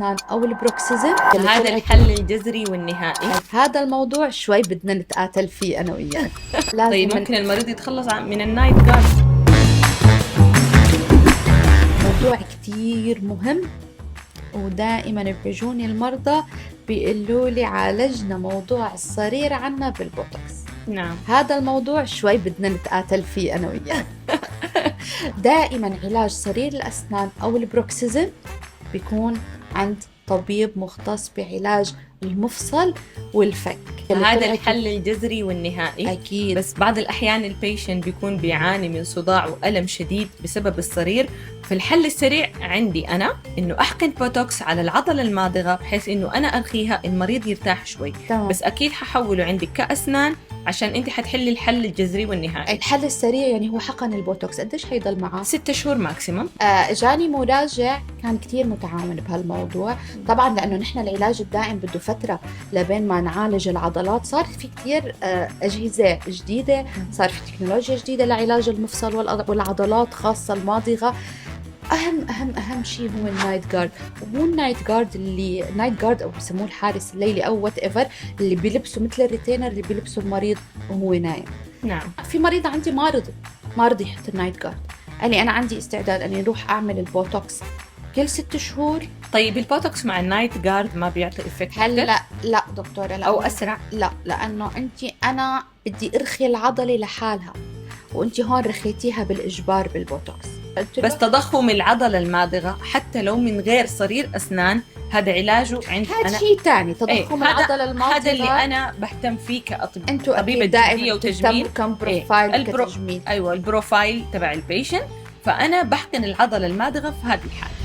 الأسنان أو البروكسيزم. هذا الحل الجذري والنهائي. هذا الموضوع شوي بدنا نتقاتل فيه أنا وياك. طيب ممكن المريض يتخلص من النايت جارد. موضوع كتير مهم، ودائما بيجوني المرضى بيقولوا لي عالجنا موضوع الصرير عنا بالبوتوكس. نعم، هذا الموضوع شوي بدنا نتقاتل فيه أنا وياك. دائما علاج صرير الأسنان أو البروكسيزم بيكون عند طبيب مختص بعلاج المفصل والفك. هذا الحل الجذري والنهائي. أكيد. بس بعض الأحيان البيشنت بيكون بيعاني من صداع وألم شديد بسبب الصرير. فالحل السريع عندي أنا إنه أحقن بوتوكس على العضلة الماضغة بحيث إنه أنا أرخيها، المريض يرتاح شوي. تمام. بس أكيد ححوله عندك كأسنان عشان أنت حتحلي الحل الجذري والنهائي. الحل السريع يعني هو حقن البوتوكس قديش حيضل معه؟ 6 شهور ماكسيمم. جاني مراجع كان كتير متعاون بهالموضوع. طبعا لأنه نحن العلاج الدائم بده فترة لبين ما نعالج العضلات. صار في كتير أجهزة جديدة، صار في تكنولوجيا جديدة لعلاج المفصل والعضلات خاصة الماضغة. أهم شيء هو النايت جارد. وهو النايت جارد اللي نايت جارد أو بسموه الحارس الليلي أو وات ايفر، اللي بيلبسه مثل الريتينر اللي بيلبسه المريض وهو نايم. نعم. في مريض عندي ما رضي يحط النايت جارد، قال لي أنا عندي استعداد أني أروح أعمل البوتوكس كل 6 شهور. طيب البوتوكس مع النايت جارد ما بيعطي إفكت؟ هلا لا دكتورة، لا. أو أسرع؟ لا، لأنه أنا بدي أرخي العضلة لحالها، وأنت هون رخيتيها بالإجبار بالبوتوكس. بس تضخم العضلة الماضغة حتى لو من غير صرير أسنان هذا علاجه عندي هذا أنا. شيء تاني. تضخم العضلة الماضغة هذا اللي أنا بهتم فيه انتوا كطبيبة جلدية وتجميل. كم بروفايل كتجميل. أيوة، البروفايل تبع البيشنت. فأنا بحقن العضلة الماضغة في هذه الحالة.